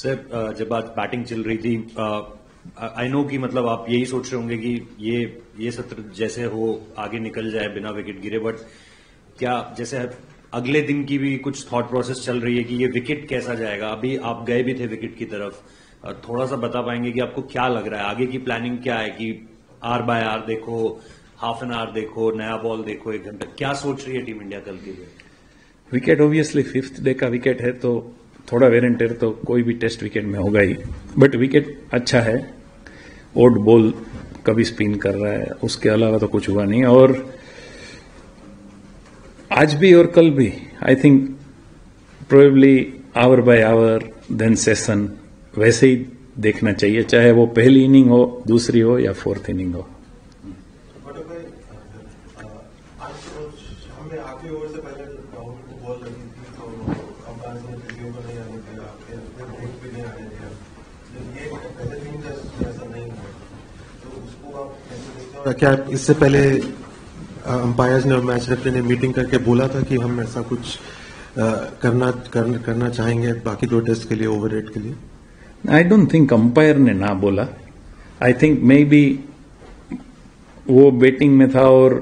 Sir जब आज batting चल रही थी आई नो कि मतलब आप यही सोच रहे होंगे कि ये सत्र जैसे हो आगे निकल जाए बिना विकेट गिरे, बट क्या जैसे अगले दिन की भी कुछ थॉट प्रोसेस चल रही है कि ये विकेट कैसा जाएगा? अभी आप गए भी थे विकेट की तरफ, थोड़ा सा बता पाएंगे कि आपको क्या लग रहा है, आगे की प्लानिंग क्या है कि आर बाय आर देखो, हाफ एन आवर देखो, नया बॉल देखो, 1 घंटा, क्या सोच रही है टीम इंडिया कल के लिए? विकेट ऑब्वियसली 5th डे का विकेट है तो थोड़ा वेर एंड टेयर तो कोई भी टेस्ट विकेट में होगा ही, बट विकेट अच्छा है। ओड बॉल कभी स्पिन कर रहा है, उसके अलावा तो कुछ हुआ नहीं। और आज भी और कल भी I think probably hour by hour then session वैसे ही देखना चाहिए, चाहे वो पहली इनिंग हो, दूसरी हो या 4th इनिंग हो। क्या इससे पहले अंपायर्स ने और मैच रेफरी ने मीटिंग करके बोला था कि हम ऐसा कुछ करना चाहेंगे बाकी 2 टेस्ट के लिए, ओवर 8 के लिए? आई डोंट थिंक अंपायर ने ना बोला। आई थिंक मे बी वो बैटिंग में था और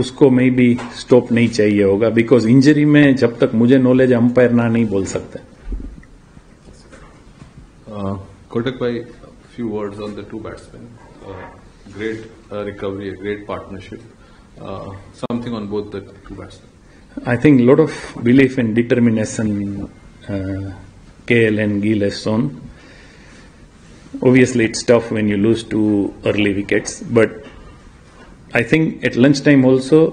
उसको मे बी स्टॉप नहीं चाहिए होगा, बिकॉज इंजरी में जब तक मुझे नॉलेज अंपायर ना नहीं बोल सकते। Kotak bhai, few words on the 2 batsmen. Great recovery, a great partnership. Something on both the 2 batsmen. I think a lot of belief and determination KL and Gill has shown. Obviously, it's tough when you lose 2 early wickets, but I think at lunchtime also,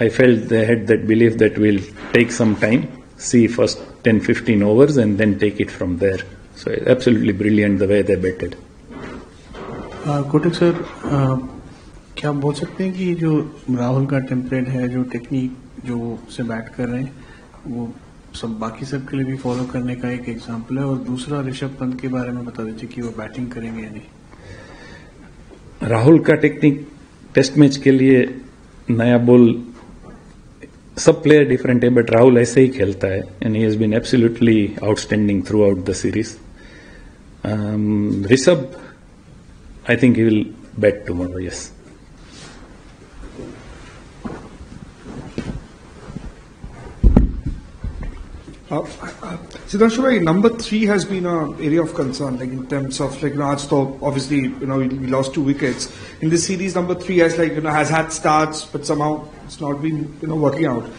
I felt they had that belief that we'll take some time, see first 10-15 overs and then take it from there. So absolutely brilliant the way they batted. Kotak sir, क्या आप बोल सकते हैं कि जो राहुल का temperate है, जो टेक्निक जो से बैट कर रहे हैं, वो सब बाकी सब के लिए भी फॉलो करने का एक एग्जाम्पल है? और दूसरा, ऋषभ पंत के बारे में बता दीजिए कि वो बैटिंग करेंगे या नहीं? राहुल का टेक्निक टेस्ट मैच के लिए नया बॉल, सब प्लेयर डिफरेंट है, बट राहुल ऐसे ही खेलता है and he has been absolutely outstanding throughout the series. Rishabh, I think he will bat tomorrow, yes. Siddhanshu bhai, number 3 has been an area of concern, like in terms of आज तो obviously we lost 2 wickets in this series. Number 3 has has had starts, but somehow it's not been working out.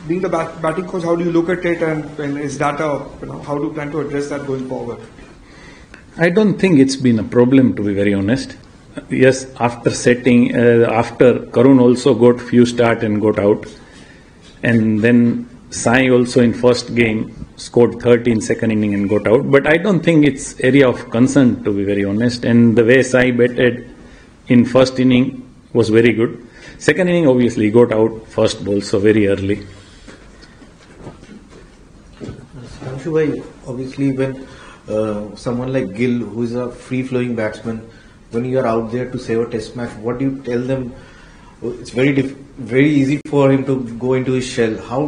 Being the batting coach, how do you look at it, and is that how do you plan to address that going forward? I don't think it's been a problem, to be very honest. Yes, after after Karun also got few start and got out, and then Sai also in first game scored 30 in second inning and got out. But I don't think it's area of concern, to be very honest. And the way Sai batted in first inning was very good. Second inning, obviously, he got out first ball, so very early. Anshu bhai, obviously when someone like Gill, who is a free-flowing batsman, when you are out there to save a test match, what do you tell them? It's very easy for him to go into his shell. How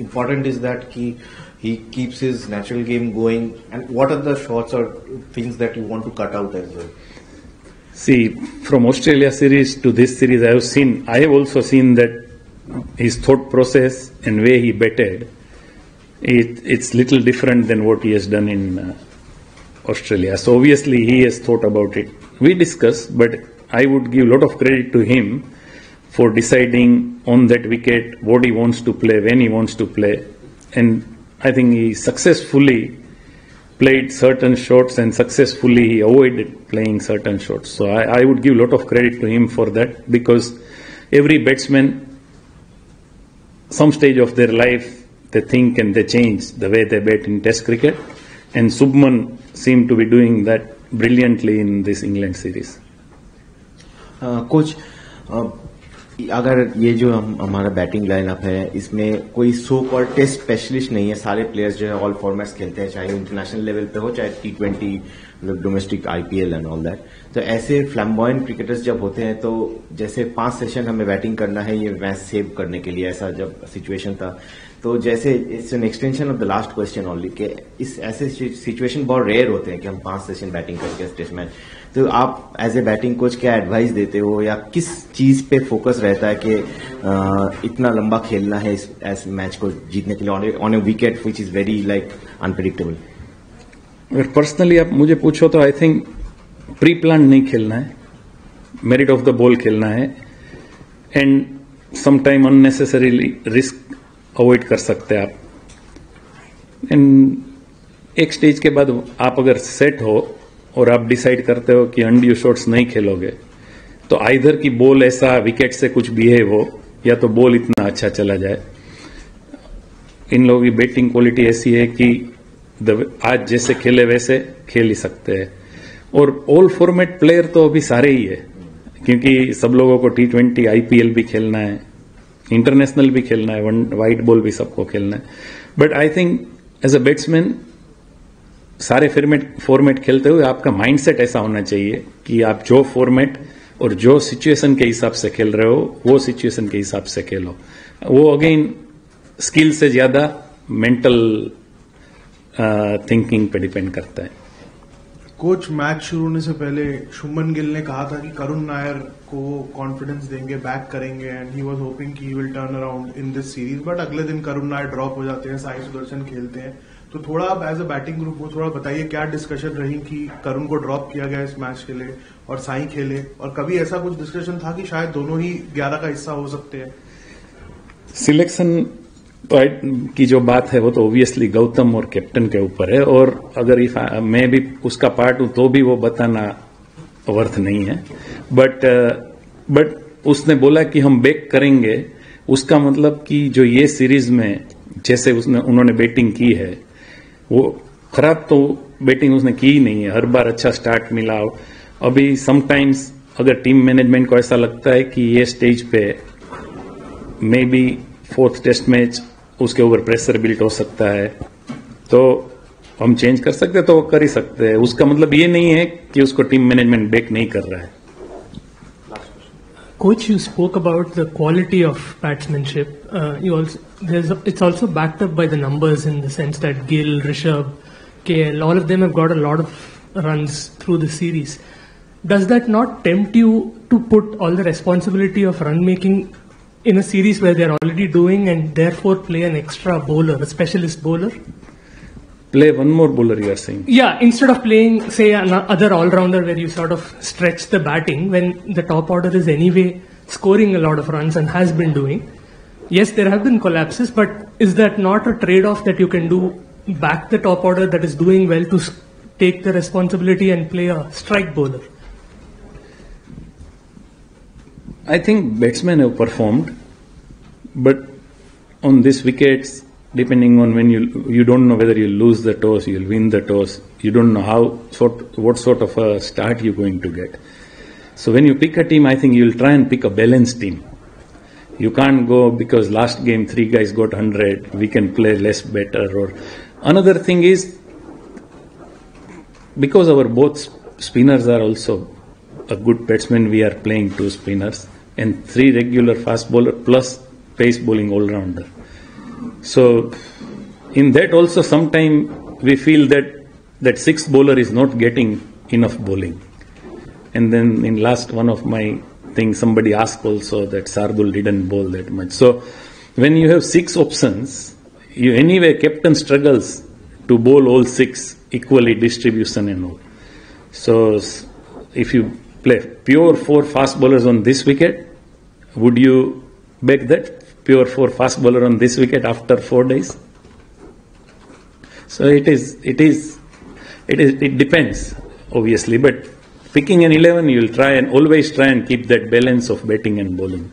important is that he keeps his natural game going, and what are the shots or things that you want to cut out as well? See, from Australia series to this series, I have also seen that his thought process and way he batted, it's little different than what he has done in Australia. So obviously he has thought about it. We discussed, but I would give a lot of credit to him for deciding on that wicket what he wants to play, when he wants to play. And I think he successfully played certain shots and successfully he avoided playing certain shots. So I would give a lot of credit to him for that, because every batsman, some stage of their life, they think and they change the way they bat in Test cricket. And Subman seemed to be doing that brilliantly in this England series. Coach, अगर ये जो हमारा batting lineup है, इसमें कोई so called test specialist नहीं है, सारे प्लेयर्स जो है ऑल फॉर्मेट्स खेलते हैं, चाहे इंटरनेशनल लेवल पे हो, चाहे T20, domestic IPL and all that. तो ऐसे फ्लैम्बॉयंट क्रिकेटर्स जब होते हैं, तो जैसे 5 सेशन हमें बैटिंग करना है ये मैच सेव करने के लिए, ऐसा जब सिचुएशन था, तो जैसे it's an extension of the last question only कि इस ऐसे सिचुएशन बहुत रेयर होते हैं कि हम 5 सेशन बैटिंग करके टेस्ट मैच, तो आप एज ए बैटिंग कोच क्या एडवाइस देते हो या किस चीज पे फोकस रहता है कि इतना लंबा खेलना है इस मैच को जीतने के लिए on A wicket which is very like unpredictable? अगर पर्सनली आप मुझे पूछो तो आई थिंक प्री प्लान नहीं खेलना है, मेरिट ऑफ द बॉल खेलना है and sometime unnecessarily risk avoid कर सकते हैं आप। एंड एक स्टेज के बाद आप अगर सेट हो और आप डिसाइड करते हो कि अनड्यू शॉट्स नहीं खेलोगे, तो आइदर की बॉल ऐसा विकेट से कुछ बिहेव हो या तो बॉल इतना अच्छा चला जाए। इन लोगों की बैटिंग क्वालिटी ऐसी है कि आज जैसे खेले वैसे खेल ही सकते हैं। और ऑल फॉर्मेट प्लेयर तो अभी सारे ही है, क्योंकि सब लोगों को T20 IPL भी खेलना है, इंटरनेशनल भी खेलना है, वाइट बॉल भी सबको खेलना है। But I think as a batsman सारे फॉर्मेट खेलते हुए आपका माइंडसेट ऐसा होना चाहिए कि आप जो फॉर्मेट और जो सिचुएशन के हिसाब से खेल रहे हो वो सिचुएशन के हिसाब से खेलो। वो अगेन स्किल से ज्यादा मेंटल थिंकिंग पे डिपेंड करता है। कोच, मैच शुरू होने से पहले शुभमन गिल ने कहा था कि करुण नायर को कॉन्फिडेंस देंगे, बैक करेंगे एंड ही वाज होपिंग कि he will turn around in this series, but अगले दिन करुण नायर ड्रॉप हो जाते हैं, साई सुदर्शन खेलते हैं। तो थोड़ा आप एज अ बैटिंग ग्रुप वो थोड़ा बताइए क्या डिस्कशन रही कि करुण को ड्रॉप किया गया इस मैच के लिए और साई खेले, और कभी ऐसा कुछ डिस्कशन था कि शायद दोनों ही 11 का हिस्सा हो सकते हैं? सिलेक्शन की जो बात है वो तो ऑब्वियसली गौतम और कैप्टन के ऊपर है, और अगर मैं भी उसका पार्ट हूं तो भी वो बताना वर्थ नहीं है। बट उसने बोला कि हम बैक करेंगे, उसका मतलब कि जो ये सीरीज में जैसे उन्होंने बैटिंग की है वो खराब तो बैटिंग उसने की ही नहीं है, हर बार अच्छा स्टार्ट मिला। अभी समटाइम्स अगर टीम मैनेजमेंट को ऐसा लगता है कि ये स्टेज पे may be 4th test match उसके ऊपर प्रेशर बिल्ट हो सकता है तो हम चेंज कर सकते हैं, तो वो कर ही सकते हैं। उसका मतलब ये नहीं है कि उसको टीम मैनेजमेंट बैक नहीं कर रहा है। Coach, you spoke about the quality of batsmanship. It's also backed up by the numbers in the sense that Gill, Rishabh, KL, all of them have got a lot of runs through the series. Does that not tempt you to put all the responsibility of run making in a series where they're already doing and therefore play an extra bowler, a specialist bowler? Play one more bowler, you are saying? Yeah, instead of playing, say, another all-rounder where you sort of stretch the batting when the top order is anyway scoring a lot of runs and has been doing. Yes, there have been collapses, but is that not a trade-off that you can do, back the top order that is doing well to take the responsibility and play a strike bowler? I think batsmen have performed, but on these wickets, depending on when you don't know whether you'll lose the toss, you'll win the toss, you don't know what sort of a start you're going to get. So when you pick a team, I think you'll try and pick a balanced team. You can't go because last game 3 guys got 100, we can play less better. Or another thing is, because our both spinners are also a good batsman, we are playing 2 spinners and 3 regular fast bowler plus pace bowling all-rounder. So in that also sometime we feel that 6th bowler is not getting enough bowling. And then in last one of my things somebody asked also that Sardul didn't bowl that much. So when you have 6 options, you anyway captain struggles to bowl all 6 equally, distribution and all. So if you play pure 4 fast bowlers on this wicket, would you back that pure 4 fast bowler on this wicket after 4 days? So it depends obviously, but picking an 11 you will always try and keep that balance of batting and bowling.